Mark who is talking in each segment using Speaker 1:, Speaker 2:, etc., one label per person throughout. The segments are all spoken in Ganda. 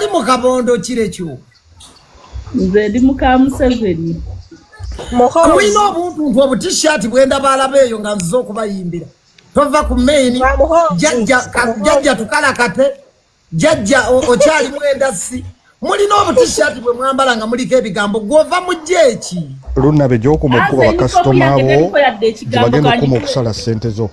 Speaker 1: oli mu kabondo kirekyo
Speaker 2: nze ndi muka Museveni
Speaker 1: mulina obuntuntu obutishaati bwenda balaba eyo nga nziza okubayimbira tova ku maini jajja tukalakate jajja okyali mwendasi mulina obutishaati bwe mwambala nga muliko ebigambo gwova mu jeeki
Speaker 3: Lunabe gy'okumukuba bakasitoma abo bagenda okukuma okusala ssente zo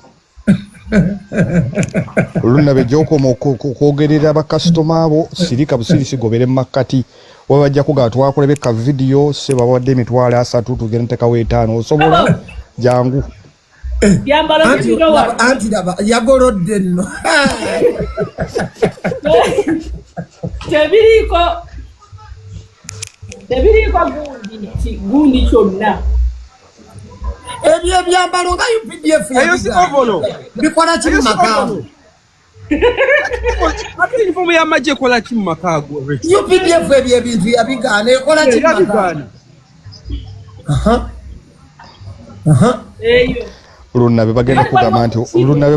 Speaker 3: Lunabe gy'okwogerera bakasitoma abo sirika busirisi gobere mu makkati wabajja kugaa twakulebeka vidiyo se bawadde emitwalo 3 tugenda ntekawo 5 osobola jangu
Speaker 1: anti laba yagolodde nno
Speaker 2: tebiriko gundi kyonna
Speaker 1: ebyo ebyambalo nga UPDF bikola ki mu makaago
Speaker 4: ate uniform y'amagye ekola ki mu makaago
Speaker 1: UPDF ebyo ebintu yabigaana ekola ki mu makaago
Speaker 2: eyo
Speaker 3: Lunabe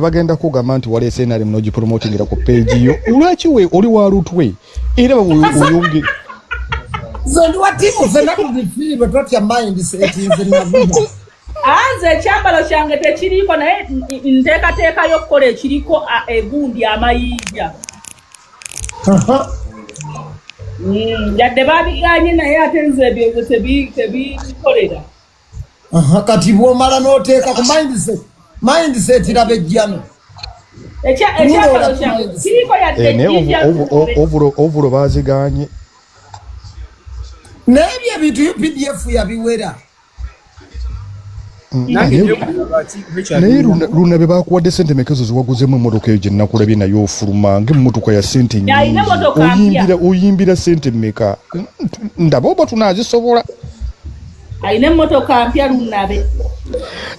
Speaker 3: bagenda kugamba nti wali SNL mnogi promotingira ku page yo ulwachi we oli wa rutwe era uyungi
Speaker 1: zondi watimu zena kubifiba toti ya mind settings na bina
Speaker 2: anze kyambalo kyange tekiriko naye nteekateeka y'okukola ekiriko egundi amayinja yadde babiganye naye ate nze ebyo tebikolera
Speaker 1: kati bwomala n'oteeka ku mindset irabe ejjano
Speaker 2: ekyambalo kyange kiriko yadde
Speaker 3: ovulo baziganye
Speaker 1: n'ebyo ebintu UPDF yabiwera
Speaker 3: naye Lunabe bakuwadde sente mekezo ziwaguzemu emmotoka eyo gye nakulabye naye ofuluma ng'emmotoka ya sente nyingi oyimbira sente mmeka ndaba oba tunaazisobola
Speaker 2: alina emmotoka mpya Lunabe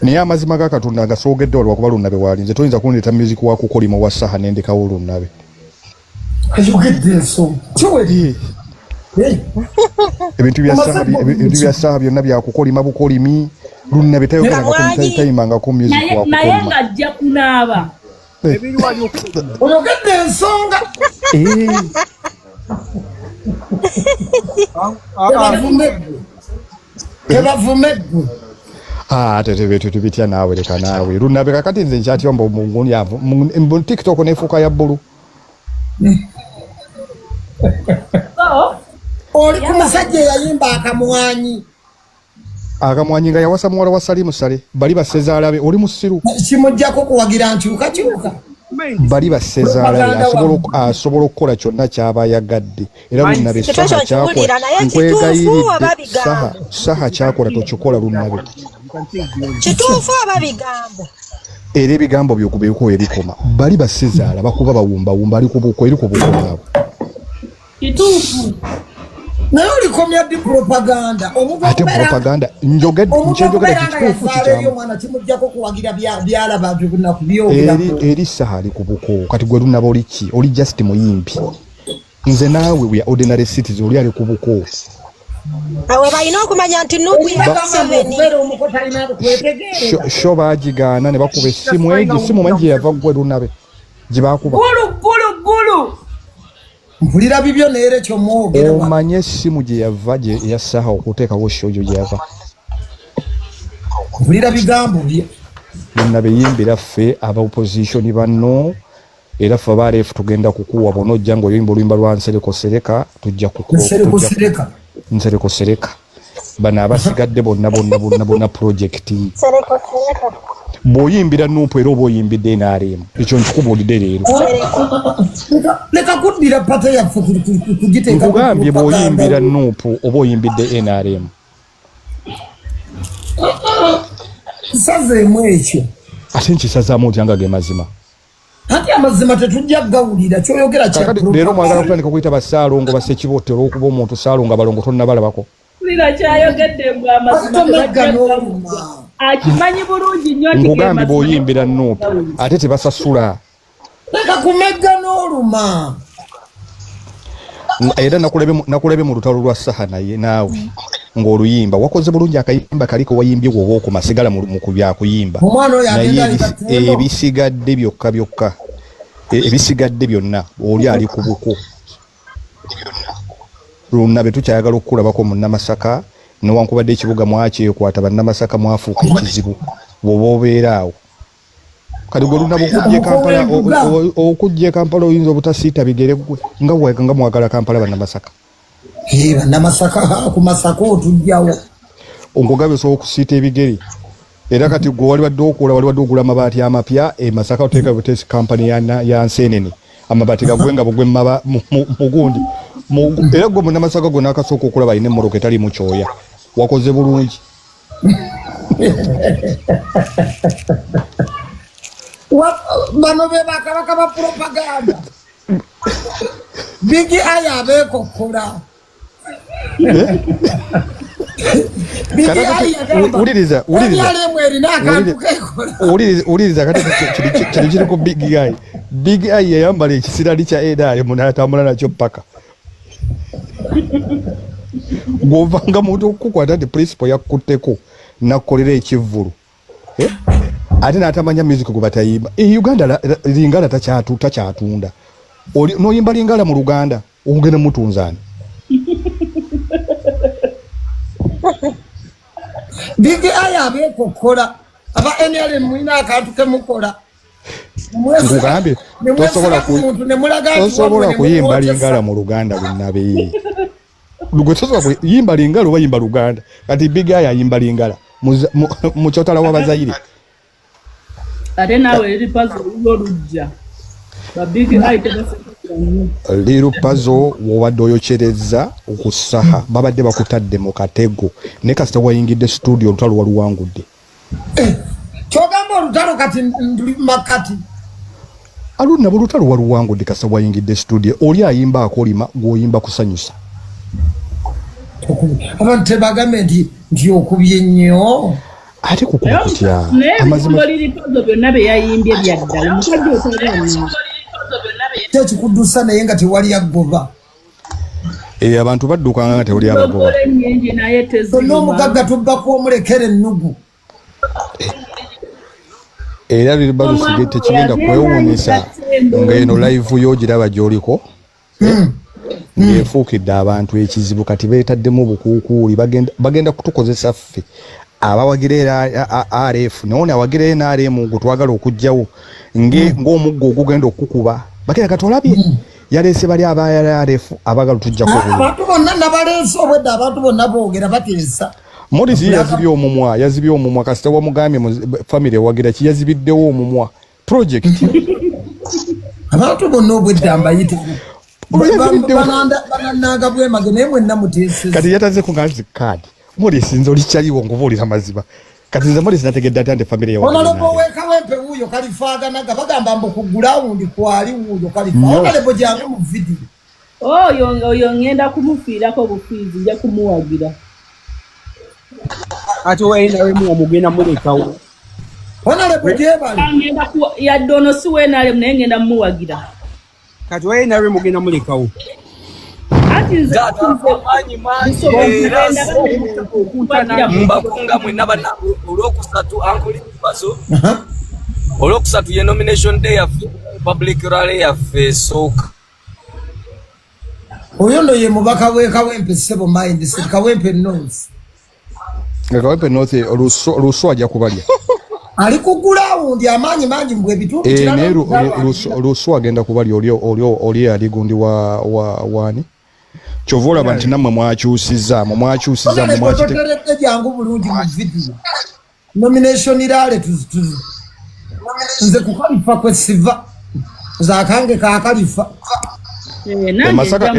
Speaker 3: naye amazima ga Katonda nga soogedde wali wakuba Lunabe walinze toyinza kundeeta muziki wa kukolima wa saha nendekawo Lunabe
Speaker 1: ayogedde ensonga kiweri
Speaker 3: ebintu bya saha byonna byakukolima bukolimi Lunabe tayimangako music wakukolima
Speaker 2: naye ng'ajja kunaaba
Speaker 1: oyogedde ensonga tebavumedde
Speaker 3: ate betu tubitya naawe leka naawe Lunabe kakati nze nkyatya mu TikTok nefuuka ya bbulu
Speaker 1: oli ku musajja eyayimba akamwanyi
Speaker 3: nga yawasa muwala wa Salimu Sale bali basezaalabe oli musiru
Speaker 1: kimujjako kuwagira nkyukakyuka
Speaker 3: bali basezaalabe asobola okukola kyonna kyaba ayagadde era Lunabe saha kyakola tokikola Lunabe
Speaker 5: kituufu aba bigambo
Speaker 3: era ebigambo byokubeeko ebikoma bali basezaala bakuba bawumbawumba ali ku buko eri ku buko bwabwe
Speaker 2: kituufu
Speaker 1: naye olikomya di propaganda
Speaker 3: ate propaganda nkyenjogera kituufu kikyamu
Speaker 1: omwana kimujjako kuwagira byalaba byonna kubyogera
Speaker 3: eri saha ali ku buko kati gwe Lunabe oli ki oli just muyimbi nze naawe we ordinary citizen oli ali ku buko
Speaker 5: awe balina okumanya nti Nuupu
Speaker 3: sho bagigaana ne bakuba essimu esimu manyi yava gwe Lunabe gye bakuba
Speaker 2: gulu
Speaker 1: mpulira bibyo neere kyomwogera
Speaker 3: omanye essimu gye yava eya saha okuteekawo shojo gye yava
Speaker 1: mpulira bigambo bye
Speaker 3: Lunabe yimbira ffe aba opposition banno era ffe abaaleefu tugenda kukuwa bonojja ng'oyimba oluyimba lwa Nsereko Sereka tujja kukuwa Nsereko Sereka bano abasigadde bonna projekiti bw'oyimbira Nuupu era oba oyimbidde NRM ekyo nkikubuulidde leero
Speaker 1: leka kuddira pata yaffe kugiteeka
Speaker 3: nkugambye bw'oyimbira Nuupu oba oyimbidde NRM
Speaker 1: kisazeemu ekyo
Speaker 3: ate nkisazaamu otya nga ge mazima
Speaker 1: ate amazima tetujja gawulira kyoyogera
Speaker 3: leero mwagala kutandika kuyita basaalongo basekibote olw'okuba omuntu saalongo abalongo tonnabalabako
Speaker 2: kyayogedde mbw amazima akimanyi bulungi nnyo
Speaker 3: nkugambye bw'oyimbira Nuupu ate tebasasula
Speaker 1: leka kumegga n'oluma
Speaker 3: era nakulebe mu lutalo lwa saha naye naawe ng'oluyimba wakoze bulungi akayimba kaliko wayimbye woba okuma sigala mu kubyakuyimba naye ebisigadde byokka ebisigadde byonna oli ali ku buko Lunabe tukyayagala okukulabako mu Namasaka newankubadde ekibuga mwakyekwata bannamasaka mwafuuka ekizibu bw'oba obeeraawo kati gwe Lunabe okujja Kampala oyinza obutasiita bigere gwe nga mwagala Kampala bannamasaka
Speaker 1: bannamasaka ku Masaka otujjawo
Speaker 3: onkugabe osobola okusiita ebigere era kati gwe wali wadde ogula amabaati amapya Masaka oteeka butesi kampani ya Nseenene amabaati gagwenga bugwe mugundi era gwe munnamasaka gwe n'akasooka okulaba alina emmoroka etali mu kyoya wakoze bulungi
Speaker 1: bano be bakabaka ba propaganda Big Eye abeekokkola
Speaker 3: uliriza kati kino kiriko Big Eye. Big Eye yayambala ekisirali kya Eda munatambula nakyo paka govanga muntu okukwata the principle yakutteko nakolera ekivvulu ate n'atamanya music gwe batayimba Uganda lingala takyatunda noyimba lingala mu Luganda ogenda mutunzani
Speaker 1: Big Eye abeekokkola aba NRM mwina akantu kemukola
Speaker 3: ngugambe tosobola kuyimba lingala mu Luganda Lunabe gwe tosobola kuyimba lingala oba yimba Luganda kati Big Eye ayimba lingala mu kyotala w'Abazaire
Speaker 2: ate naawe eri puzzle olujja ba Big Eye
Speaker 3: Liru Puzzle wobadde oyokyereza okusaha babadde bakutadde mu katego ne kasita wayingidde studio olutalo waluwangudde
Speaker 1: kyogamba olutalo kati makati
Speaker 3: aluna bulutalo waluwangudde kasita wayingidde studio oli ayimba akolima gwoyimba kusanyusa
Speaker 1: abantu tebagambe nti okubye nnyo
Speaker 3: ate kukuba kutya
Speaker 2: amazima liri puzzle byonna beyayimbye byaddala omusajja otaganna
Speaker 1: tekikudusa naye nga tewali agoba
Speaker 3: abantu baddukanga nga tewali abagoba
Speaker 1: n'omugagga tubbako omulekere ennugu
Speaker 3: era libalusigete tekigenda kwewuunyisa ng'eno live y'ogiraba gy'oliko ng'efuukidde abantu ekizibu kati beetaddemu obukuukuuli bagenda kutukozesa ffe abawagira era RF none awagira NRM gwe twagala okugjawo ng'omuggo ogugenda okukuba bakira katolabye yalese bali aba RF abagala tujja ko
Speaker 1: abantu bonna nabaleese obwedde abantu bonna boogera bateesa
Speaker 3: Morisi yazibye omumwa kasita wamugambye mu family wagira ki yazibiddewo omumwa project
Speaker 1: abantu bonna obwedde ambayite banananga bwemage naye mwenna muteeseza
Speaker 3: kati yataze ku ngazi card Morisi nzo likyaliwo ngobolira maziba kati nze Morisi nategedde ate family yawe
Speaker 1: onalebo wekawempe wuyo kalifaaganaga bagamba mbu ku ground kwali wuyo kalifa onalebo jange mu video
Speaker 2: oyo ngenda kumufiirako bufiizi nja kumuwagira
Speaker 4: ate wainaremu omugenda mulekawo
Speaker 1: onalebo gyebali
Speaker 2: yadde ono si weenalemu naye ngenda mumuwagira
Speaker 4: kati wainaremu ogenda mulekawo
Speaker 6: mbakunga mwena bana olwokusatu ankoli Puzzle olwokusatu ye nomination day yaffe public rally yaffe sooka
Speaker 1: oyo ndo ye mubaka wekawempe sebo mind kawempe nonsi
Speaker 3: kawempe nonsi olusu ajja kubalya
Speaker 1: ali kugula undi amanyi mangi mbwe bitundu
Speaker 3: ne olusu agenda kubalya oli aligundi wani Chovola bantu namwe mwakyusiza
Speaker 1: mwakitegerede jangu bulungi mu video nomination irale tuzi nze kukalifa kwesiva zakange kakalifa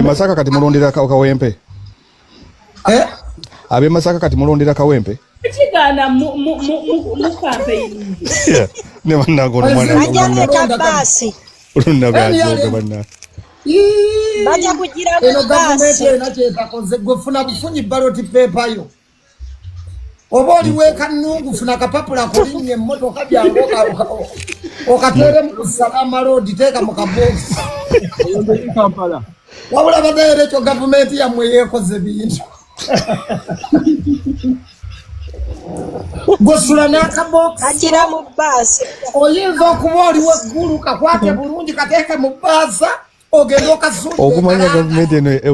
Speaker 3: Masaka kati mulondera kawempe abe Masaka kati mulondera kawempe
Speaker 2: kigana mu campaign
Speaker 3: ne bannago
Speaker 5: basi
Speaker 3: Lunabe ajoga banna
Speaker 5: baja kugira
Speaker 1: eno gavumenti enakyetakoze gwefuna bufunyi ballot paper yo oba oli wekanungu funa kapapula kulinnya emmotoka jangu okateere mu Salama Road teeka mu kaboksi
Speaker 4: Kampala
Speaker 1: wabula badaera ekyo gavumenti yammwe yeekoze bintu gwesula n'akaboksi
Speaker 5: agira mu basi
Speaker 1: oyinza okuba oli weggulu kakwate bulungi kateeke mu bbaasa ogenda okasumba
Speaker 3: okumanya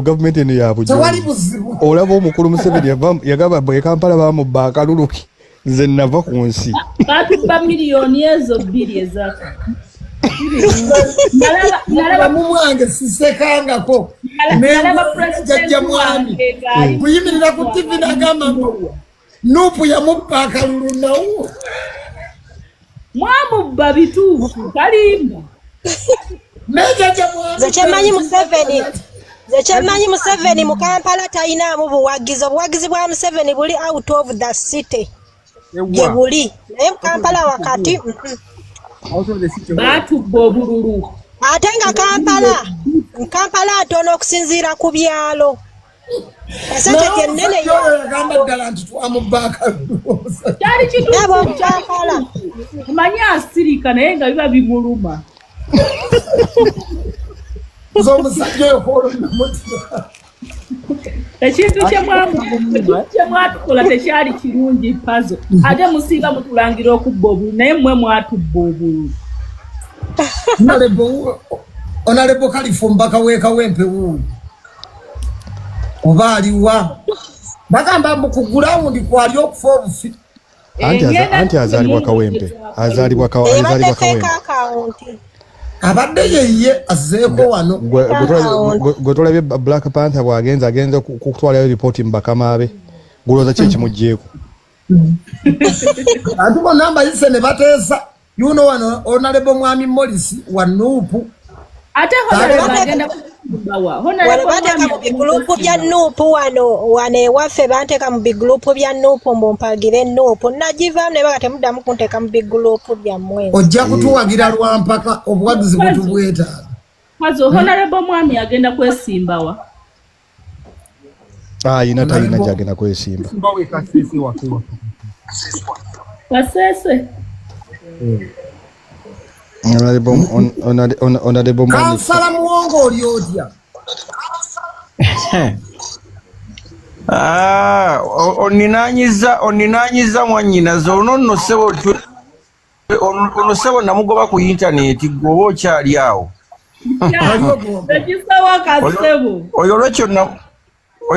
Speaker 3: gavumenti eno ya
Speaker 1: tewali
Speaker 3: bujulizi
Speaker 1: buzibu
Speaker 3: olaba omukulu Museveni yagamba bwe Kampala bamubba akaluluki nze nava ku nsi
Speaker 2: batubba miliyoni ezo 2 ezaka
Speaker 1: nalaba mu mwange sisekangako jajja mwami kuyimirira ku TV nagamba Nuupu yamubba akalulu nawo
Speaker 2: mwamubba bituufu kalimba
Speaker 5: Zekyemmanyi Museveni mu Kampala talinamu buwagizi. Obuwagizi bwa Museveni buli out of the city. Gye buli. Naye mu Kampala wakati
Speaker 2: batubba obululu.
Speaker 5: Ate nga Kampala atono okusinziira ku byalo. Kasete kyenene
Speaker 1: yagamba ddala nti twamubba akalulu.
Speaker 2: Kyali
Speaker 5: Nabo Kampala.
Speaker 2: Manya asirika naye nga biba bimuluma.
Speaker 1: Z'omusajja oyo kwolonna
Speaker 2: Ekintu kyemwatukola tekyali kirungi Puzzle. Ate musiiba mutulangira okubba obululu naye mmwe mwatubba obululu.
Speaker 1: Honorable Kalifumba Kawempe wuuyo oba aliwa bagamba mukugulawundi kwali okufa obufi
Speaker 3: anti azalibwa Kawempe
Speaker 1: abadde yeye azeeko wano
Speaker 3: gwe tolabye Black Panther agenza kutwalayo ripoti mbakama abe gulooza ki ekimugjeeko
Speaker 1: bantu bonna mbayise ne bateesa yuno wano Honorable Mwami Morris wa Nuupu
Speaker 2: ate bagenda kubawa
Speaker 5: bateeka mu bigulupu bya Nuupu wano ewaffe banteeka mu bigulupu bya Nuupu mbumpagire Nuupu nagivaamu ne baga temuddamu kunteeka mu bigulupu byammwe
Speaker 1: ojja kutuwagira lwampaka obuwagizi bwe tubwetaaga
Speaker 2: Puzzle Honorable Mwami agenda kwesimbawa
Speaker 3: talina gyagenda kwesimba
Speaker 2: Kasese
Speaker 3: Honorable
Speaker 1: Kansala Muwongo oli otya
Speaker 7: oninanyiza mwannyinaze ono sebo namugoba ku intaneti gwoba okyali awo
Speaker 2: ekisawa kasebo
Speaker 7: oyo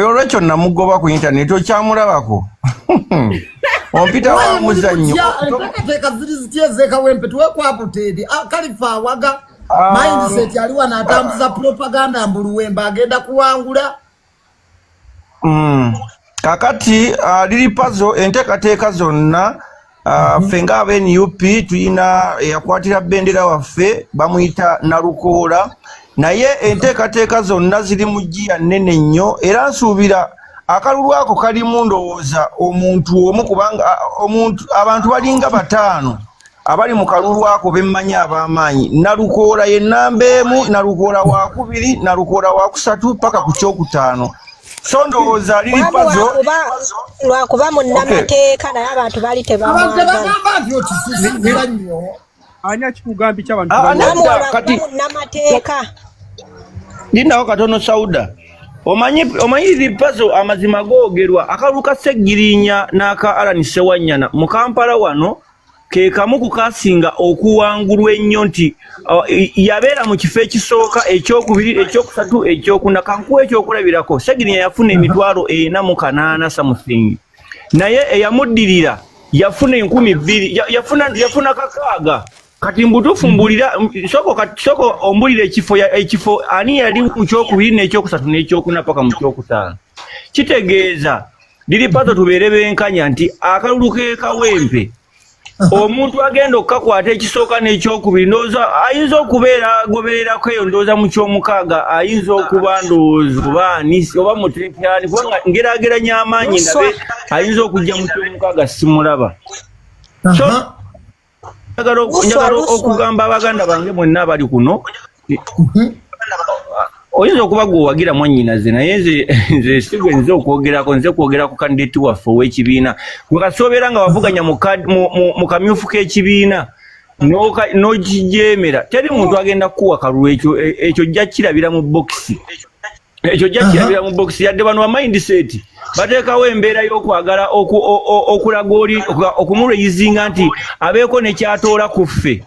Speaker 7: olwekyo namugoba ku intaneti okyamulabako ompita wa muzannyo
Speaker 1: teeka ziri zityeze Kawempe tuwekwaputeedi Kalifa awaga mindset ali wano atambuza propaganda mbuluwembe agenda kuwangula
Speaker 7: kakati liri Puzzle enteekateeka zonna ffe ng'aba NUP tuyina eyakwatira bendera waffe bamuyita Nalukoola naye enteekateeka zonna ziri mu jjiya nnene nnyo era nsuubira akalulu ako kalimu ndowooza omuntu omu kubanga abantu balinga 5 abali mu kalulu ako bemmanyi ab'amaanyi Nalukoola ye nnamba 1 Nalukoola wa 2 Nalukoola wa 3 paka ku kyokutaano so ndowooza liri Puzzle
Speaker 5: lwakuba munnamateeka naye abantu bali tebamwagala
Speaker 4: ani akikugambi ky'abantu
Speaker 7: kati
Speaker 5: munnamateeka
Speaker 7: lindawo katono Sauda omanyi liri Puzzle amazima googerwa akalulu ka Sseggirinya n'aka Alan Sewanyana mu Kampala wano ke kamu ku kasinga okuwangulwa ennyo nti yabeera mu kifo ekisooka ekyokubiri ekyokusatu ekyokuna kankuwa ekyokulabirako Sseggirinya yafuna emitwalo 48 something naye eyamuddirira yafuna 20,000 yafuna kakaaga kati mbutuufu mbulira soko ombulira ekifo ani yali mu kyokubiri n'ekyokusatu n'ekyokuna paka mu kyokutaano kitegeeza liri Puzzle tubeere benkanya nti akalulu ke Kawempe omuntu agenda okukakwata ekisooka n'ekyokubiri ndowooza ayinza okubeera agobererako eyo ndowooza mu kyomukaaga ayinza okuba ndowooza oba mutekyani kubanga ngerageranya amaanyi ndabe ayinza okujja mu kyomukaaga simulaba njagala okugamba abaganda bange mwenna abali kuno oyinza okuba gwe owagira mwannyinaze naye nze sigwe nze okwogerako nze kwogerako kandidati waffe ow'ekibiina gwe kasobeera nga wavuganya mu kamyufu k'ekibiina n'okijeemera teri muntu agenda kukuwa kalulu ekyo jja kirabira mu bokisi yadde bano ba mindset bateekawo embeera y'okwagala okulaga oli okumulayizinga nti abeeko ne kyatoola ku ffe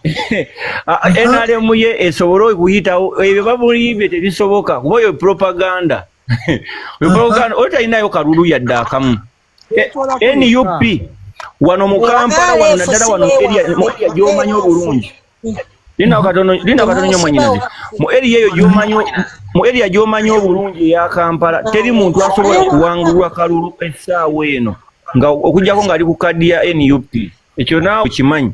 Speaker 7: NRM ye esobole okuyitawo ebyo bamulimbye tebisoboka kuba oyo propaganda oli talinayo kalulu yadde akamu. NUP wano mu Kampala wano naddala wano area gy'omanyi obulungi Linda katono nyo mwanyinazi mu area gy'omanyi obulungi eya Kampala teri muntu asobola kuwangulwa kalulu essaawa eno nga okujjako ng'ali ku kadi ya NUP ekyo naawe okimanyi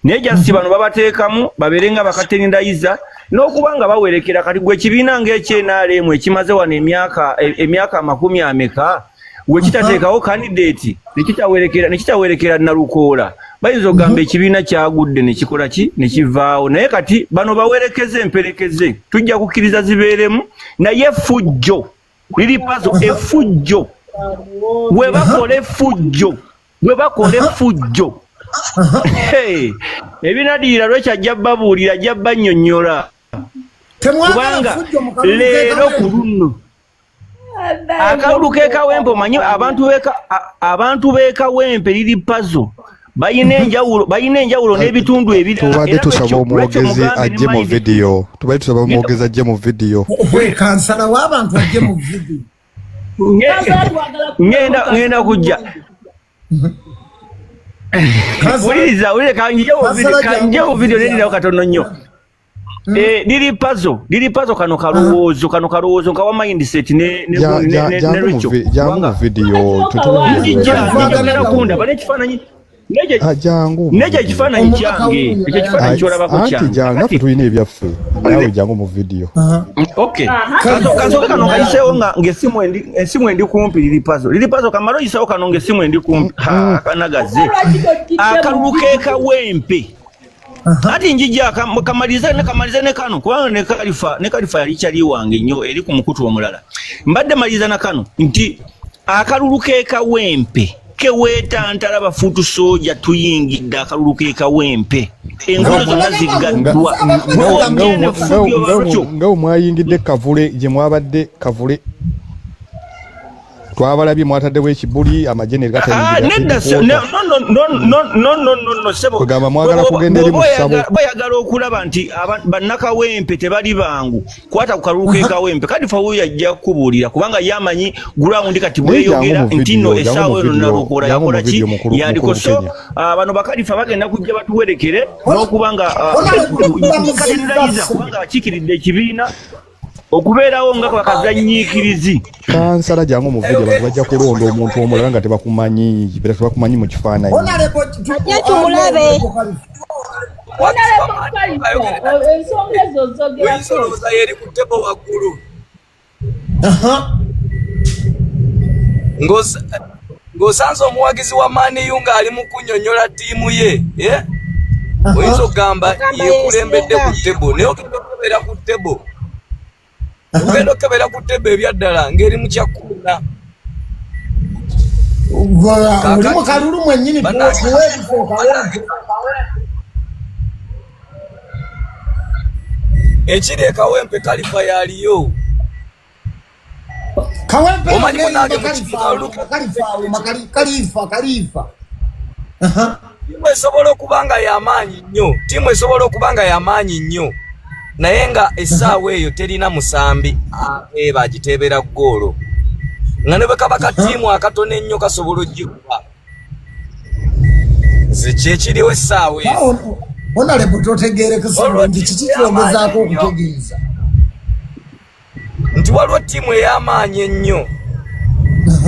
Speaker 7: naye jasi bano babateekamu babeerenga bakatendayiza n'okuba nga bawerekera kati gwe ekibiina ng'ekyenaalemu ekimaze wano emyaka 10 ameka wekitateekawo kandidate nekitawerekera Nalukoola bayinza okugamba ekibiina kyagudde nekikola ki nekivaawo naye kati bano bawerekeze emperekeze tujja kukkiriza zibeeremu naye fujjo liri pazo efujjo bwe bakola efujjo ebinadira lwekyajja babuulira ajja bannyonnyola kubanga leero ku luno akalulu k'ekawempe omanyi abantu b'ekawempe liri pazo bayina enjawulo n'ebitundu ebiri.
Speaker 3: Tubadde tusaba omwogezi ajje mu vidiyo.
Speaker 1: Kansala w'abantu ajje mu vidiyo.
Speaker 7: Ngenda kujja. Wuliriza kanjye mu vidiyo nedirawo katono nnyo. Liri pazo kano kalowoozo nkawa mindset ne Richo.
Speaker 3: Jangu mu vidiyo
Speaker 7: tutulakunda bane ekifaananyi neja ekifaananyi kyange ekyo ekifaananyi kyolabako kyange
Speaker 3: naffe tulina ebyaffe nawe jangu mu vidiyo.
Speaker 7: Okay kasoke kano kayiseewo nga esimu endi kumpi liri pazo kamala oyiseewo kano ng'essimu endi kumpi kanagaze akalulu k'ekawempe ati njijja kamalize ne kano kubanga ne Kalifa yali kyali wange nnyo eri ku mukutu omulala mbadde maliza na kano nti akalulu k'ekawempe keweetantala bafuutu soja tuyingidde akalulu k'ekawempe enkola zonna ziggaddwa
Speaker 3: nga omwayingidde Kavule gye mwabadde Kavule twabalabye mwataddewo ekibuli amajene
Speaker 7: kugamba
Speaker 3: mwagala kugenda eri mu ssabo
Speaker 7: bayagala okulaba nti bannakawempe tebali bangu kwata ku kalulu k'ekawempe kadi fawo yajja kukubuulira kubanga yamanyi gulawundi kati bweyogera nti nno essaawa eno Nalukoola yakola ki yaliko so bano bakalifa bagenda kujja batuwerekere n'okuba nga katendayiza kubanga bakiikiridde ekibiina okubeerawo nga bakazanyiikirizi.
Speaker 3: Kansala jangu mu vidiyo abantu bajja kulonda omuntu omulala nga tebakumanyi mu kifaananyi.
Speaker 5: Ajja tumulabe.
Speaker 2: Ensonga ezo zogerako
Speaker 6: yeri ku tebo waggulu ng'osanze omuwagizi wa Maniyu ng'ali mu kunnyonnyola ttiimu ye oyinza okugamba yeekulembedde ku tebo naye okebera ku tebo ugenda okebera ku tebo ebyaddala ng'eri mu kyakkuuna
Speaker 1: oli mu kalulu mwennyini
Speaker 6: ekiri ekawempe Kalifa yaliyo
Speaker 1: Kawempe
Speaker 6: omanyi munange
Speaker 1: Kalifa
Speaker 6: timu esobola okuba nga y'amaanyi nnyo naye nga essaawa eyo terina musambi bagiteebera ggoolo nga ne bwe kaba katiimu akatono ennyo kasobola oggikuba kyekiriwo essaawa eyo.
Speaker 1: Honorable totegeerekesa nti kiki kyongezaako okutegeeza
Speaker 6: nti waliwo ttiimu ey'amaanyi ennyo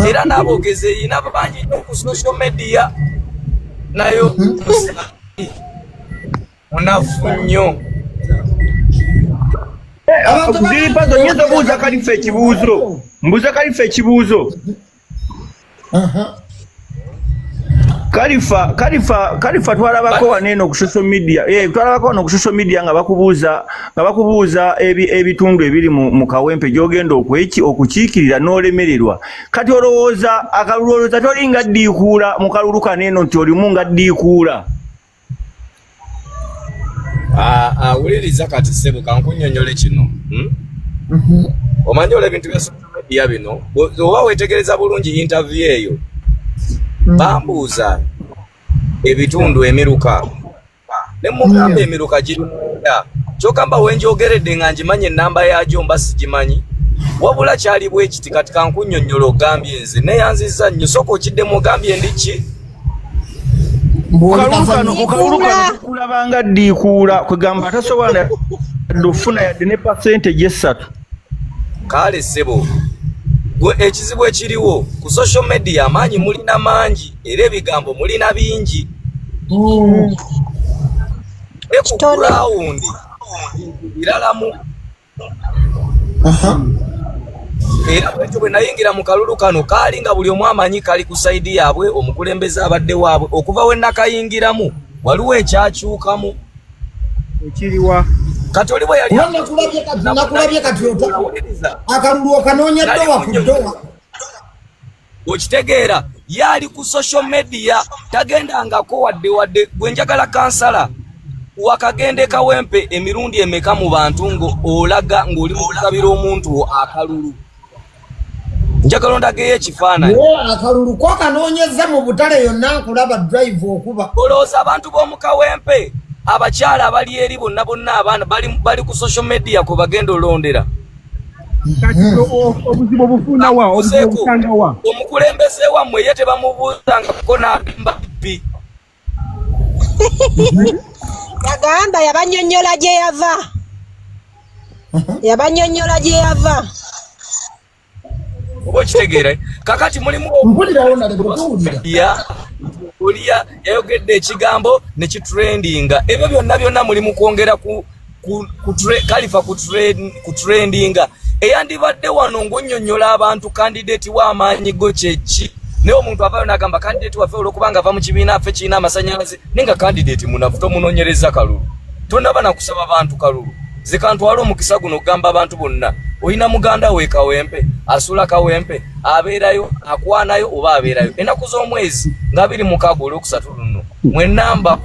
Speaker 6: era n'aboogezi eyina bangi nnyo ku social media nayo munafu nnyo.
Speaker 7: Ziripazo nyinza buuza Kalifa ekibuuzo mbuuza Kalifa ekibuuzo Kalifa twalabako waneeno ku social media twalabako wano ku social media nga bakubuuza ebitundu ebiri mu kawempe gy'ogenda okukiikirira n'olemererwa kati olowooza akalulu tolinga ddiikuula mu kalulu kaneeno nti olimu nga ddiikuula.
Speaker 6: Wuliriza kati ssebo kankunnyonnyole kino omanyi olwo ebintu bya social ya bino oba wetegereza bulungi interview eyo bambuuza ebitundu emiruka ne mugamba emiruka girimuda kyokamba wenjogeredde nga njimanye enamba yajo mba sigimanyi wabula kyali bwekiti kati kankunnyonnyola ogambye nze neyanziza nnyo soko okiddemu ogambye ndiki
Speaker 7: mukalulukano kulabanga ddiikuula kwegamba tasobola ofuna yadde ne percentage 3
Speaker 6: kale ssebo gwe ekizibu ekiriwo ku social media amaanyi mulina mangi era ebigambo mulina bingi ekugurawundi iralamu era bwekyo bwe nayingira mu kalulu kano kaali nga buli omu amanyi kali ku saidi yaabwe omukulembeze abadde waabwe okuva we nakayingiramu waliwo ekyakyukamu
Speaker 4: ekiriwa
Speaker 6: kati oli bwe yali
Speaker 1: nakulabye kati akalulu okanoonya ddowa ku ddowa
Speaker 6: okitegeera yali ku social media tagendangako wadde gwe njagala kansala wakagende Kawempe emirundi emeka mu bantu ngo olaga ng'oli mu kukabira omuntu akalulu njagala ndage ekifaananyi
Speaker 1: akalulu ko kanoonyeza mu butale yonna nkulaba drive okuba
Speaker 6: olowooza abantu b'omu Kawempe abakyala abali eri bonna abaana bali ku social media ko bagenda olondera
Speaker 4: obuzibu obufuna wa obuzibu obutanga wa
Speaker 6: omukulembeze wammwe ye tebamubuuzanga kuko n'agamba bbi
Speaker 5: yagamba yabanyonnyola gye yava
Speaker 6: oba okitegeera kakati mulimu oliya yayogedde ekigambo ne kitrendinga ebyo byonna mulimu kwongera kalifa ku trendinga eyandibadde wano ng'onnyonnyola abantu kandidate w'amaanyi go kyeki naye omuntu avayo n'agamba kandidate waffe olwokubanga ava mu kibiina affe kirina amasannyalaze nenga kandidate munafu tomunoonyereza kalulu tonnaba nakusaba bantu kalulu zikantwala omukisa guno okugamba abantu bonna olina muganda we Kawempe asula Kawempe abeerayo akwanayo oba abeerayo ennaku z'omwezi nga 26 olwokusatu luno mwenamba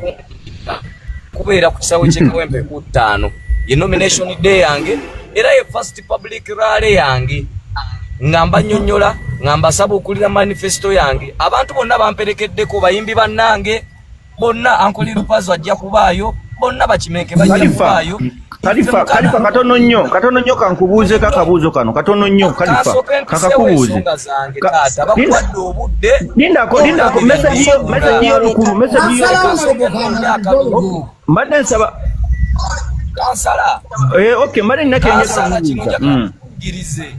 Speaker 6: kubeera ku kisawe ky'e Kawempe ku 5 ye nomination day yange era ye first public rally yange ngamba nnyonnyola ngamba saba okulira manifesto yange abantu bonna bamperekeddeko bayimbi bannange bonna ankoli Lupazo ajja kubaayo bonna bakimeke bajja kubaayo
Speaker 7: Kalifa katono nnyo kankubuuze kakabuuzo kano katono nnyo Kalifa kakakubuuze lindako message yo lukulu mbadde nsaba
Speaker 6: kansala
Speaker 7: okay mbadde nnakenyeza
Speaker 6: girize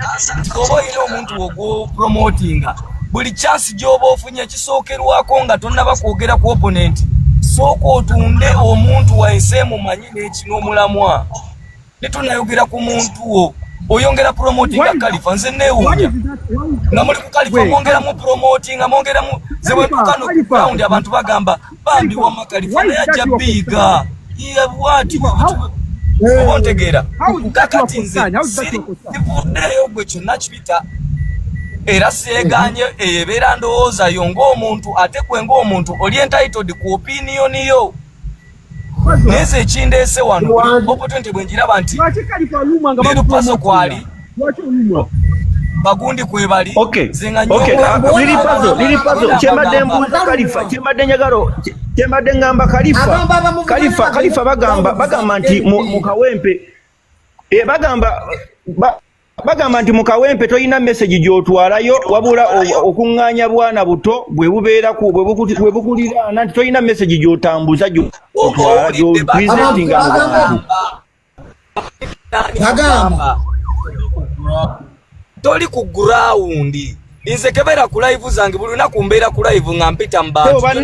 Speaker 6: oba olina omuntu ogwo promotinga buli chance gy'oba ofunye kisookerwako nga tonnaba kwogera ku opponent sooka otunde omuntu waese mumanyi n'ekino omulamwa netunayogera ku muntu wo oyongera promotinga Kalifa nze neewuunya nga muli ku Kalifa mwongeramu promotinga mwongeramu ze bwetukano ku ground abantu bagamba bambi wama Kalifa naye ajja biiga bwati oba ontegeera kakati nze sivuddeyo gwe kyonna kibita era seeganye ebeera ndowooza yo ng'omuntu ate gwe ng'omuntu oli entitled ku opinion yo neze ekindeese wano opportunity bwe njiraba nti Lupazo kwali bagundi kwebali
Speaker 7: Lilipazo kyembadde mbuuza Kalifa kyembadde ngamba Kalifa bagamba nti mu Kawempe bagamba nti mu Kawempe toyina message gy'otwalayo wabula okuŋŋaanya bwana buto bwe bukuliraana nti toyina message gy'otambuza gy'otwala gy'opresentinga mu bantu
Speaker 1: Bagamba
Speaker 6: toli ku ground nze kebera ku live zange buli lunaku mbeera ku live nga mpita mu bantu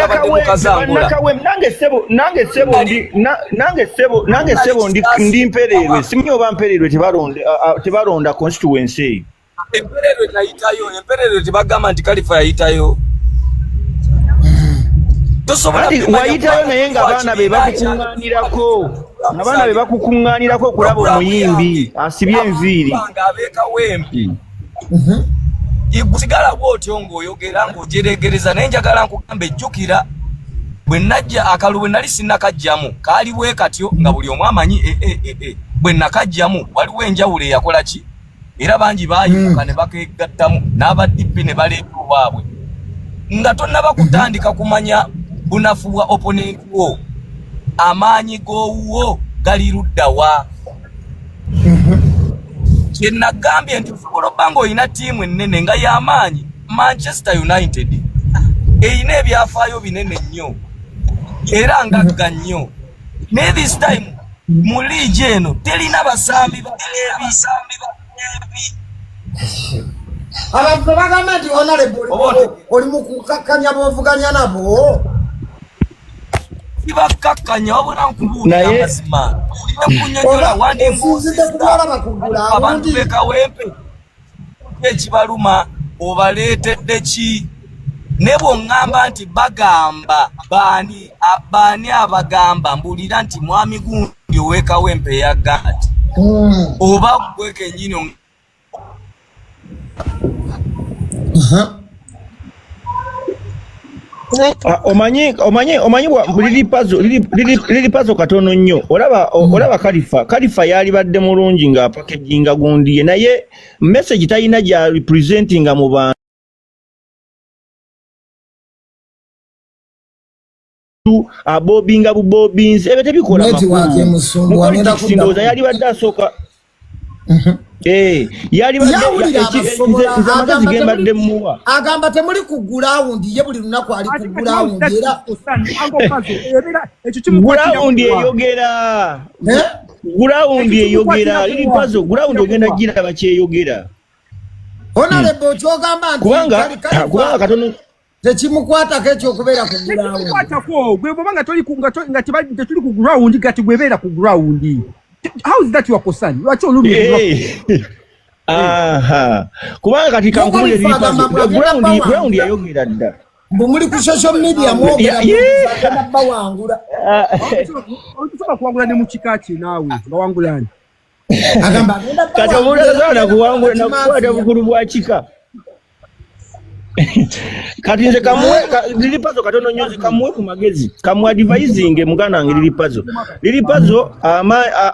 Speaker 6: nange sebo ndi mpererwe simanyi oba mpererwe tebalonda constituency empererwe tebagamba nti Kalifa yayitayo
Speaker 7: wayitayo naye nga abaana be bakukuŋŋaanirako okulaba omuyimbi asibye enviiri igusigala bwotyo ng'oyogera ng'ojeregereza naye njagala nkugamba ejjukira bwe najja akalu bwe nali sinnakajjamu kaali bwe katyo nga buli omu amanyi bwe nakajjamu waliwo enjawulo eyakola ki
Speaker 6: era bangi bayimuka ne bakegattamu n'abadippi ne baleeta waabwe nga tonnaba kutandika kumanya bunafu bwa opponent wo amaanyi g'owuwo gali luddawa kye nagambye nti osobola obba ng'olina ttiimu ennene nga y'amaanyi Manchester United eyina ebyafaayo binene nnyo era ngagga nnyo ne this time mu liigi eno terina basambi baebi
Speaker 1: abantu bagamba nti honorable oli mu kukakkanya b'ovuganya nabo
Speaker 6: tibakkakkanya wabula nkubuulira amazima kunyonyola abantu bekawempe ekibaluma obaleetedde ki ne bw'oŋŋamba nti bagamba baani abagamba mbulira nti mwami gundi ow'ekawempe yagamba nti oba gweka ennyini
Speaker 7: omanyi liri puzzle katono nnyo olaba Kalifa yali badde mulungi nga packaging gundi ye naye message talina gya representing mu bantu abobinga bubobins ebyo tebikola makulu yali badde asooka yali amagezi gembadde muwa
Speaker 1: agamba temuli ku ground ye buli lunaku ali ku ground era
Speaker 7: ground eyogera liri puzzle ground ogenda giraba kyeyogera
Speaker 1: honorable kyogamba nti
Speaker 7: kubanga katono
Speaker 1: tekimukwatako ekyokubeera ku ground
Speaker 4: gwe bwobanga toli ku ground kati gwebeera ku ground. How is that your concern? You are
Speaker 7: kubanga kati kankubule liri puzzle ground yayogera dda
Speaker 1: mbumuli ku social media mwogera bawangula
Speaker 4: osobola kuwangula ne mu kika kye naawe nga wangulani
Speaker 7: kati omulazana kuwangula nakukwata bukulu bwa kika kati nze liri puzzle katono nnyo kamuwe ku magezi kamu advising muganda wange liri puzzle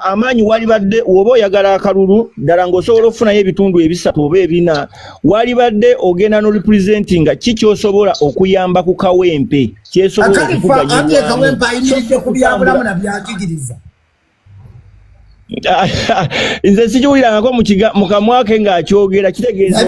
Speaker 7: amaanyi wali badde woba oyagala akalulu ddala ng'osobola okufunayo ebitundu ebisatu oba ebina wali badde ogenda no representing ki ky'osobola okuyamba ku kawempe kyesobola
Speaker 1: okuvuganyakawempe ayimiridde ku byabulamu na byajigiriza
Speaker 7: nze sikiwulirangako mu kamwa ke ng'akyogera kitegeeza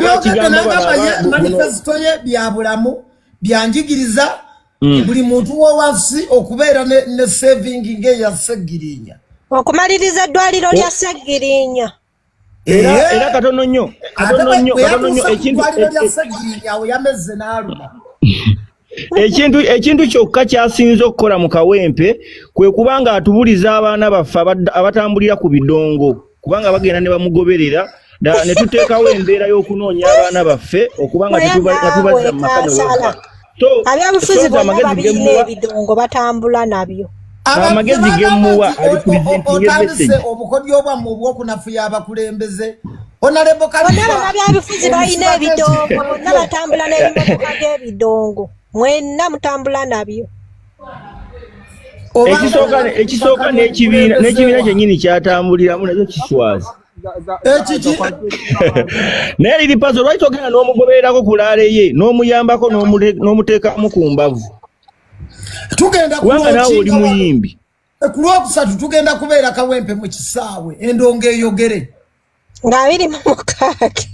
Speaker 1: manifesito ye byabulamu byanjigiriza buli muntu w'owansi okubeera ne saving ng'eya Seggirinya
Speaker 5: okumaliriza eddwaliro lya Seggirinya
Speaker 7: era katono nnyo
Speaker 1: ekintu lya Seggirinya awo yamezze n'aluma
Speaker 7: ekintu kyokka kyasinze okukola mu kawempe kwe kubanga atubuliza abaana baffe abatambulira ku bidongo kubanga bagenda ne bamugoberera ne tuteekawo embeera y'okunoonya abaana baffe okubanga tetubazza mu makano
Speaker 5: abyabufuzi bonna babirina ebidongo batambula nabyo
Speaker 7: amagezi gemuwa
Speaker 1: otandise obukodyo obwammwe obw'okunafuya abakulembeze honorable
Speaker 5: bonna byabufuzi balina ebidongo bonna batambula n'ebimotoka by'ebidongo mwenna mutambula nabyo
Speaker 7: ekisooka n'ekibiina kyennyini kyatambuliramu nakyo kiswazi naye liri puzzle lwaki ogenda n'omugobererako ku laale ye n'omuyambako n'omuteekamu ku mbavu kubanga naawe oli muyimbi
Speaker 1: ku lwokusatu tugenda kubeera kawempe mu kisaawe endongo eyogere
Speaker 5: nga biri mu mukaake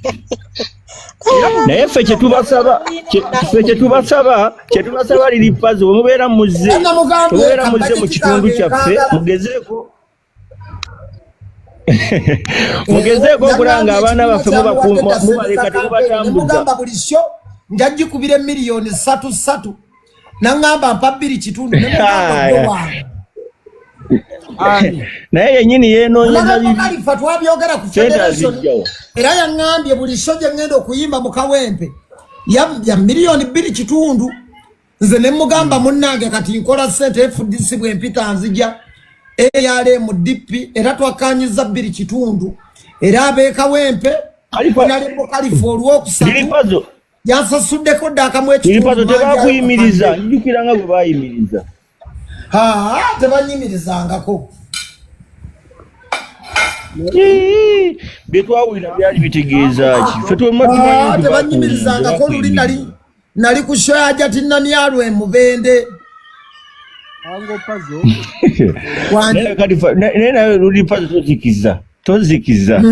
Speaker 7: naye ffe kyetubasaba liri puzzle bwe mubeera muzze mu kitundu kyaffe mugezeeko okulanga abaana baffe mubaleka temubatambuza
Speaker 1: bulisyo njagikubira miliyoni 3 naŋŋamba mpa 2 kitundu
Speaker 7: naye yennyini yeenoonyeza
Speaker 1: Kalifa twabyogera ku federation era yaŋŋambye buli show gye ŋŋenda okuyimba mu kawempe ya miliyoni 2 kitundu nze ne mugamba munnange kati nkola ssente FDC bwe mpita nzija ARM DP era twakanyiza 2 kitundu era ab'ekawempe nalebo Kalifa olwokusatu yansasuddeko dda akamu ekitundu
Speaker 7: tebakuyimiriza njukiranga bwe bayimiriza
Speaker 1: tebanyimirizangako
Speaker 7: Betwawulira byali bitegeeza ki? Ffe
Speaker 1: tebanyimirizangako luli nali ku show ya Jatina Myalwe Mubende.
Speaker 4: Ango Puzzle.
Speaker 7: Naye naye luli Puzzle tozikiza.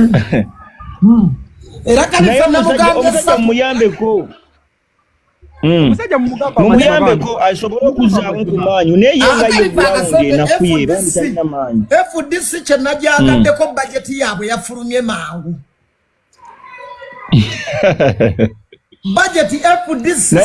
Speaker 1: Era kalifa namugamba
Speaker 7: muyambeko. Muyambeko asobole okuzaamu ku maanyi naye nga ye ground enakuye bamutana maanyi.
Speaker 1: FDC kye najagaddeko budget yaabwe yafulumye mangu. Budget FDC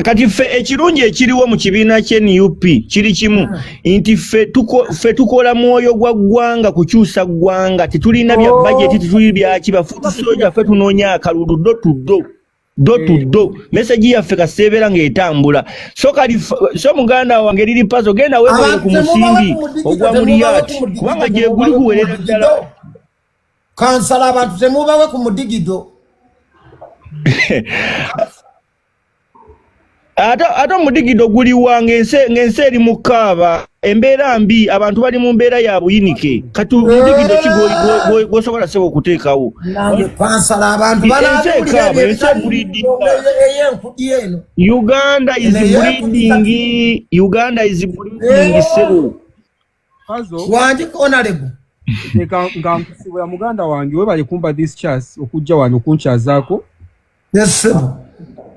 Speaker 7: kati ffe ekirungi ekiriwo mu kibiina ky'NUP kiri kimu nti ffe tukola mwoyo gwa ggwanga kukyusa ggwanga tetulina bya budget tetuli byaki bafuti soja ffe tunoonya akalulu do message yaffe kaseebera ng'etambula so muganda wange liri Puzzle genda weewere ku musingi ogwa Muliyati kubanga gye guli kuwerera ddala
Speaker 1: kansala abantu temubawe ku mudigido.
Speaker 7: Ate omudigido guli wange ng'ensi eri mu kkaaba embeera mbi abantu bali mu mbeera ya buyinike kati omudigido ki gwosobola sebo okuteekawo
Speaker 1: kansala abantu
Speaker 7: Uganda is bleeding sebo
Speaker 1: wanji honorable
Speaker 4: nga nkusibula muganda wange we bali kumba this chance okujja wano kunchazaako
Speaker 1: yes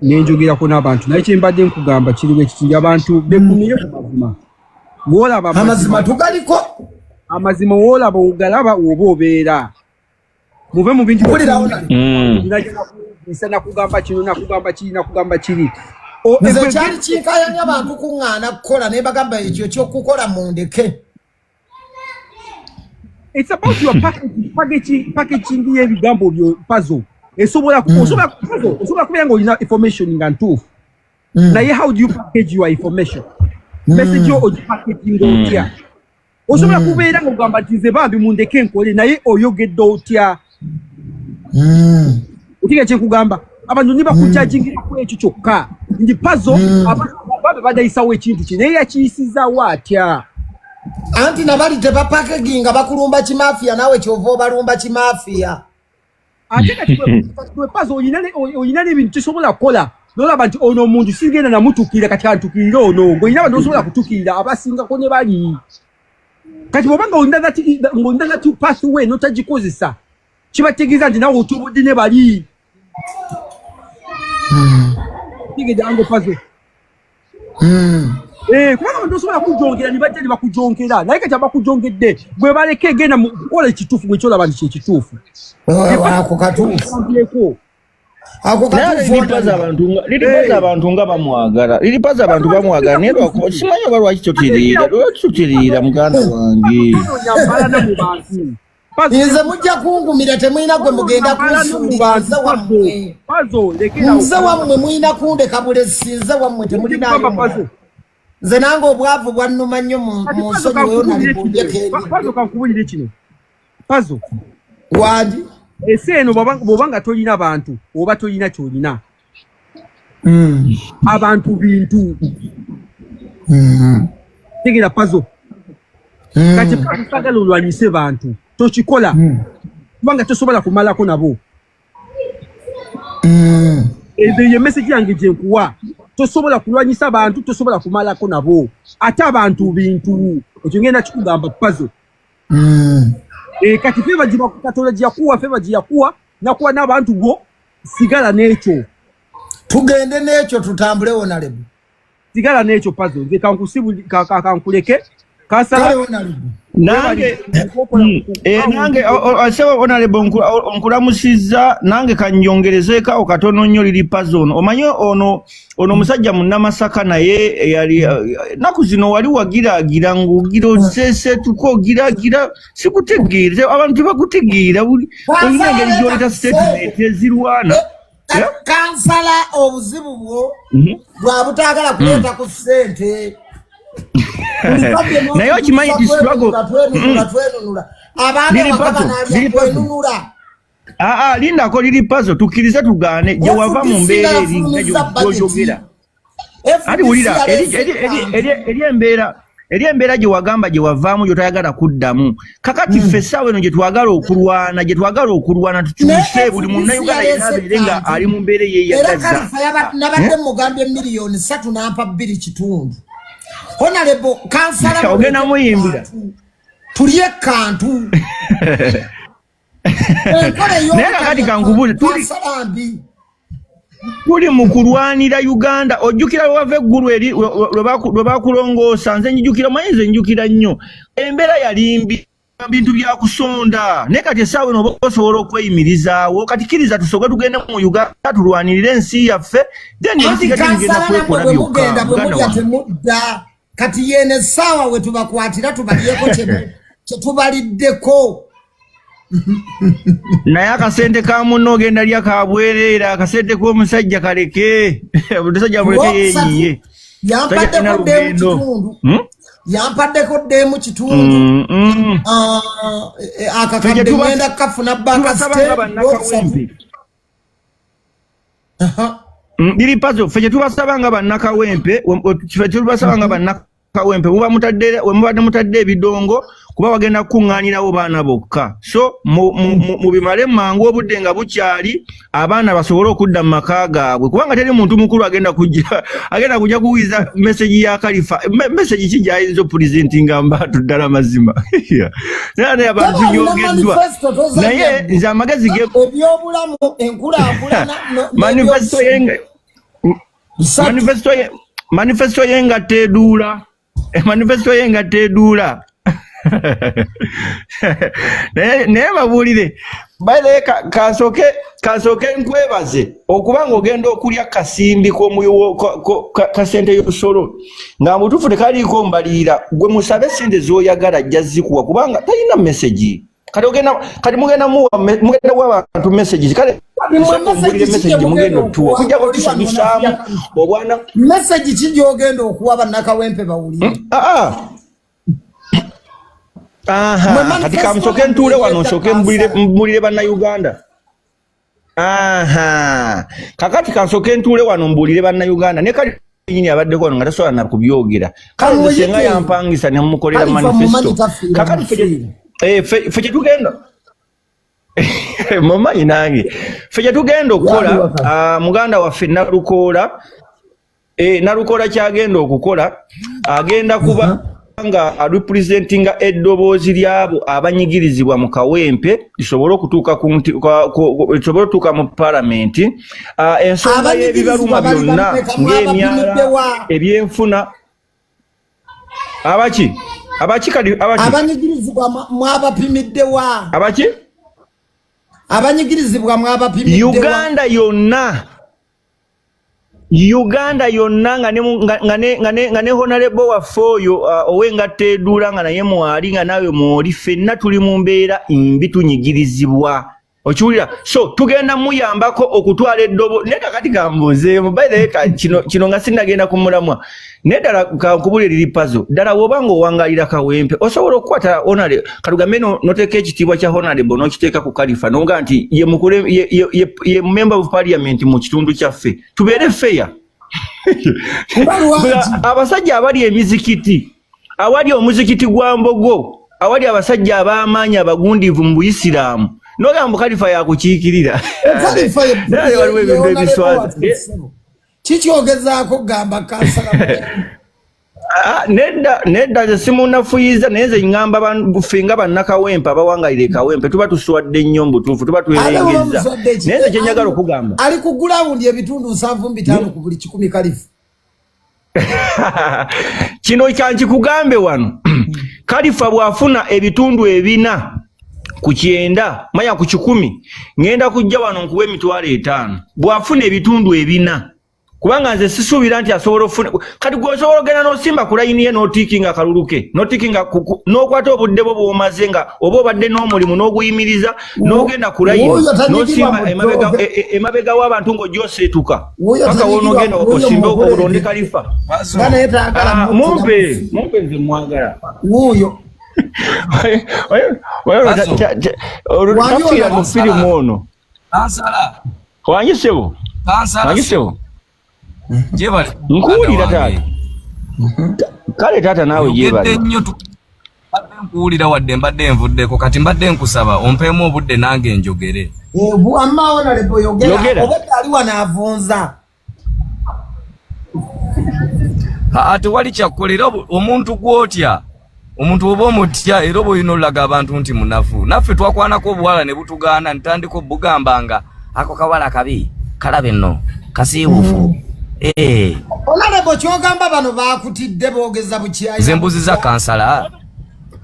Speaker 4: nenjogerako n'abantu naye kyembadde nkugamba kiriwo ekiti abantu bekumiye ku mazima woolaba
Speaker 1: amazima tugaliko
Speaker 4: amazima woolaba ogalaba oba obeera muve mu bintu nakugamba kino nakugamba kiri
Speaker 1: nze kyali kinkayanya abantu kuŋŋaana kukola naye bagamba ekyo ky'okukola mundeke.
Speaker 4: It's about your packaging y'ebigambo byo Puzzle. Osobola kubeera ng'olina information nga ntuufu. Naye how do you package your information? Message yo ogipackaging otya? Osobola kubeera ng'ogamba nti nze bambi mundeke nkole naye oyogedde otya? Okiga kye nkugamba abantu ne bakujjajingira ku ekyo kyokka nti Puzzle bambi badayisawo ekintu kye naye yakiyisizaawo atya?
Speaker 1: Anti nabali tebapakeginga bakulumba kimafia nawe kyova obalumba kimafia.
Speaker 4: Ate kati kwe Puzzle oyina n'ebintu kyosobola kukola n'olaba nti ono omuntu sigenda namutukira kati antukirira ono ng'olina abantu osobola kutukirira abasingako ne bali. Kati bw'oba ng'olina that pathway n'otagikozesa kibategeeza nti nawe otubudde ne bali. Kigenda Ango Puzzle. Kubanga abantu osobola kujongera ne bajja ne bakujongera naye kati abakujongedde bwe baleka egenda mu kukola ekituufu bwe kyolaba nti kyekituufu.
Speaker 1: Ako katuufu.
Speaker 7: Liripaza abantu nga bamwagala. Liripaza abantu bamwagala naye simanyi oba lwaki toteriira muganda wange.
Speaker 1: Nze mujja kungumira temulina gwe mugenda kunsuulira nze wammwe mulina kundeka bulesi nze wammwe temulinayo. Nze nange obwavu bwannuma nnyo mu nsonyi weyo nalibulyeko eri.
Speaker 4: Puzzle kankubulire kino. Puzzle.
Speaker 1: Wadi?
Speaker 4: Ese eno bw'oba nga tolina bantu oba tolina ky'olina. Abantu bintu. Tegera Puzzle. Kati sagala olwanyise bantu. Tokikola. Kubanga tosobola kumalako nabo. Ezo ye message yange gye nkuwa. Tosobola kulwanyisa abantu tosobola kumalako nabo ate abantu bintu ekyo ngenda kikugamba Puzzle. Kati feba jiba kukatola jiyakuwa feba jiyakuwa nakuwa n'abantu bo sigala n'ekyo
Speaker 1: tugende n'ekyo tutambule honorable
Speaker 4: sigala n'ekyo Puzzle nze kankuleke kasala
Speaker 7: nange asaba honorable nkulamusizza nange kanjongerezeeko katono nnyo liri Puzzle omanyi ono musajja munnamasaka naye yali naku zino wali wagiraagira ng'ogira ozese tukoogiraagira sikutegeere abantu tebakutegeera olina engeri gy'oleta statement ezirwana
Speaker 1: kansala obuzibu bwo bwa butaagala kuleeta ku ssente
Speaker 7: naye okimanyi ti struggle lindako liri Puzzle tukkirize tugaane gye wava mu mbeera eri nga gy'ojogera ati wulira eri embeera eri embeera gye wagamba gye wavaamu gy'otayagala kuddamu kakati ffe essaawa eno gye twagala okulwana tukyuse buli munnayuganda yenna abeere nga ali mu mbeera eyeeyagaza
Speaker 1: era Kalifa nabadde mugambye miliyoni 3.2 kitundu Honorable kansala
Speaker 7: ogenda muyimbira
Speaker 1: tulye kantu
Speaker 7: naye kakati kankubuuze tuli mu kulwanira Uganda ojjukira lwava eggulu eri lwe bakulongoosa nze njijukira manyi nze njukira nnyo embeera yalimbi bintu bya kusonda naye kati essaawa eno oba osobola okweyimirizaawo kati kkiriza tusoke tugende mu Uganda tulwanirire ensi yaffe then ebisigadde bigenda kwekola
Speaker 1: byokka kati yene essaawa we tubakwatira tubalyeko kyetubaliddeko
Speaker 7: naye akasente ka munno ogenda lya kabwereera akasente k'omusajja kaleke omusajja muleke yeeyiye
Speaker 1: yampaddeko ddeemu kitundu akakadde ngenda kafuna
Speaker 7: liri pazo ffe kyetubasaba nga bannakawempe muba mubadde mutadde ebidongo kuba wagenda kukuŋŋaanirawo baana bokka so mubimale mangu obudde nga bukyali abaana basobole okudda mu maka gaabwe kubanga teri muntu mukulu agenda kujja kuwiza meseji ya Kalifa meseji ki gyayinza opurezentinga mbaatu ddala mazima naye abantu yogeddwa naye nze amagezi
Speaker 1: ebyobulamu enkulaakulana
Speaker 7: manifesto yenga teduula naye babuulire baile kansooke nkwebaze okubanga ogenda okulya kasimbi kasente y'obusolo nga mutuufu tekaliiko mbalirira gwe musabe sente z'oyagala ajja zikuwa kubanga talina meseji kati mugenda wa abantu messages kale mugenda okutuwa kujja kutusanyusaamu obwana
Speaker 1: message kijja ogenda okuwa bannakawempe bawulire
Speaker 7: kati kamusoke ntuule wano nsoke mbulire bannayuganda kakati kansoke ntuule wano mbulire bannayuganda ne kali nyini abaddeko wano nga tasobola na kubyogera kale senga yampangisa ne mumukolera manifesto kakati ffe tugenda mumanyi nange ffe tugenda okukola muganda waffe Nalukola kyagenda okukola agenda kuba nga representinga eddoboozi lyabo abanyigirizibwa mu kawempe lisobole okutuuka lisobole okutuuka mu palamenti ensonga y'ebibaluma byonna ng'emyala ebyenfuna abaki
Speaker 1: abanyigirizibwa mwabapimiddewa
Speaker 7: abaki
Speaker 1: abanyigirizibwa mwabapimiddewa
Speaker 7: Uganda yonna nga ne honorable waffe oyo owengatta eduula nga naye mwali nga naawe mwoli ffenna tuli mu mbeera mbi tunyigirizibwa okiwulira so tugenda muyambako okutwala eddobo naye kakati kambuuzeemu baire kino nga sinnagenda kumulamwa naye ddala kankubula eriri pazo ddala w'obanga owangalira kawempe osobola okukwata honale katugambe noteeka ekitiibwa kya honorable n'okiteeka ku Kalifa noga nti ye member of parliament mu kitundu kyaffe tubeere feya abasajja abali emizikiti awali omuzikiti gwa Mbogo awali abasajja ab'amaanyi abagundiivu mu Buyisiraamu nogamba Kalifa yakukiikirira waliwo ebintu ebiswaza
Speaker 1: kikyogezaako gamba kansala
Speaker 7: nedda nze simunafuyiza naye nze ngamba ffe nga bannakawempe abawangalire kawempe tuba tuswadde nnyo mbutuufu tuba twerengeza naye nze kyenyagala okugamba
Speaker 1: ali ku gulawundi ebitundu 7.5 ku buli 10 Kalifa
Speaker 7: kino kyankikugambe wano Kalifa bw'afuna ebitundu 4 ku 9 manya ku 10 ngenda kujja wano nkuwe emitwalo 5 bw'afuna ebitundu 4 kubanga nze sisuubira nti asobola ofuna kati gwosobola ogenda n'osimba ku layini ye n'otiikinga akaluluke n'otiikinga n'okwata obudde bwo bw'omaze nga oba obadde n'omulimu n'oguyimiriza n'ogenda ku layini n'osimba emabega w'abantu ng'ojja oseetuka paka woonogenda osimbe olonde Kalifa mumpe nze mwagala
Speaker 1: wuuyo
Speaker 7: tafiira mu firimu ono wanyisewo nkuwulira taata Kale tata nawe jebali
Speaker 6: mbadde nkuwulira wadde mbadde nvuddeko kati mbadde nkusaba ompeemu obudde nange njogere.
Speaker 1: Amma honorable yogera obadde ali wanaavunza.
Speaker 6: Tewali kyakkolera omuntu gw'otya. Omuntu oba omutya era oba olina olaga abantu nti munafu. Naffe twakwanako obuwala ne butugaana ntandika obugambanga ako kawala kabi kalabe nno kasiiwufu.
Speaker 1: Honorable kyogamba bano baakutidde boogeza bukyayi.
Speaker 6: Nze mbuziza kansala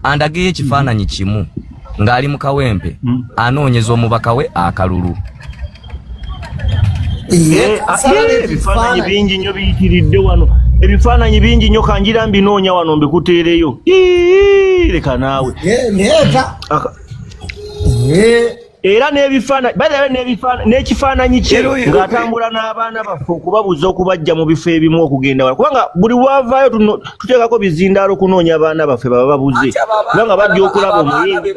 Speaker 6: andagayo ekifaananyi kimu ng'ali mu kawempe anoonyeza omubaka we akalulu.
Speaker 7: Ebifaananyi bingi nnyo biyitiridde wano. Ebifaananyi bingi nnyo kanjira mbinoonya wano mbikuteereyo. Leka naawe. Era n'ekifaananyi kye ng'atambula n'abaana baffe okubabuza okubajja mu bifo ebimu okugenda wala. Kubanga buli lwavaayo tuteekako bizindaalo kunoonya abaana baffe baba babuze. Kubanga bajja okulaba omuyimbi.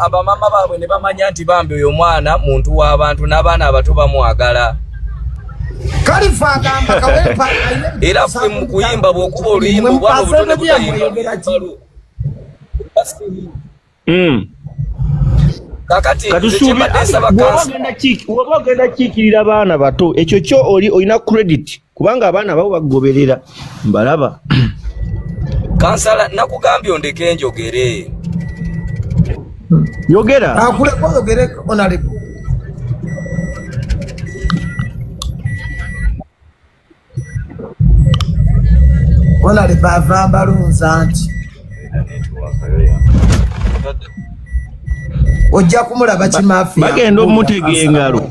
Speaker 6: Abamama baabwe ne bamanya nti bambi oyo omwana muntu w'abantu n'abaana abato bamwagala.
Speaker 1: Kalifa agamba Kawempa
Speaker 6: era ffe mu kuyimba bw'okuba oluyimba obwana obutone butayimba.
Speaker 7: Woba ogenda kiikirira abaana bato ekyo kyo olina credit kubanga abaana babo bagoberera mbalaba.
Speaker 6: Kansala nakugambye ondeke njogere.
Speaker 7: Yogera.
Speaker 1: Akuleko yogere honorable. Honorable avamba lunza nti ojja kumulaba kimafia
Speaker 7: bagenda omutega engalo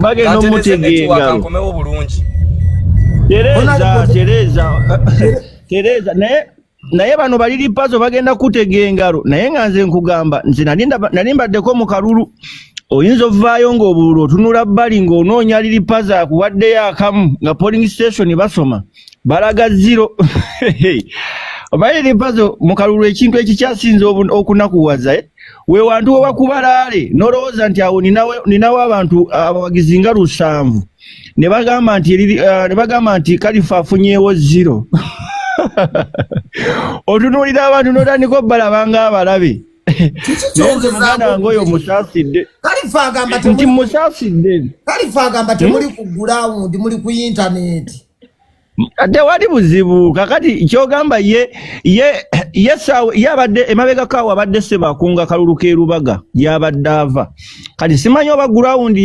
Speaker 7: bagenda omutega engalo Tereza naye bano baliri pazo bagenda kutega engalo naye nga nze nkugamba nze nali mbaddeko mu kalulu oyinza ovaayo ng'obululu otunula bbali ng'onoonya liri pazo akuwaddeyo akamu nga polling station basoma balaga 0. Obayiri pazo mu kalulu ekintu ekikyasinze okunakuwaza we wantu wabakubalaale nolowooza nti awo ninawo abantu abawagizi nga 7 ne bagamba nti Kalifa afunyeewo 0. Otunuulira abantu n'otandika balabanga abalabe. Nze muganda wange oyo musaasidde.
Speaker 1: Kalifa agamba
Speaker 7: nti musaasidde.
Speaker 1: Kalifa agamba temuli ku ground muli ku internet.
Speaker 7: Ate wali buzibu kakati kyogamba ye sawa yabadde emabega kawa abadde sebakunga kalulu kerubaga yabadde ava kati simanyi oba ground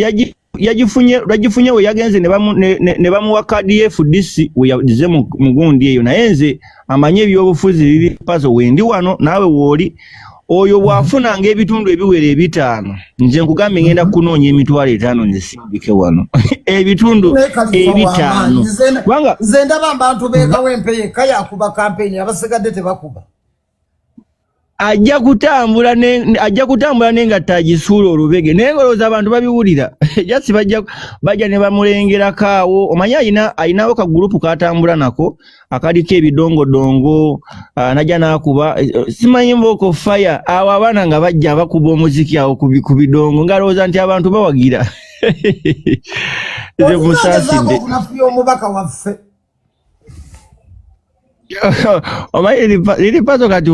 Speaker 7: yagifunye we yagenze ne bamuwa kadi FDC we yagize mugundi eyo naye nze amanye ebyobufuzi biri pazo wendi wano nawe woli oyo bwafunanga ebitundu ebiwere 5 nze nkugambye ngenda kunoonya emitwalo 5 nzisimbike wano ebitundu 5
Speaker 1: kubanga nze ndaba abantu beekawempe yekka yakuba kampeni abasigadde tebakuba
Speaker 7: ajja kutambula n'engatta agisuula olubege naye ngolooza abantu babiwulira jasi bajja ne bamulengerako awo omanyi ayinawo ka gurupu katambula nako akaliko ebidongodongo najja n'akuba simanyi mbooko fire awo abaana nga bajja bakuba omuziki awo ku bidongo ngalowooza nti abantu bawagira nze musaasidde
Speaker 1: omubaka waffe
Speaker 7: omanyi liri pazo kati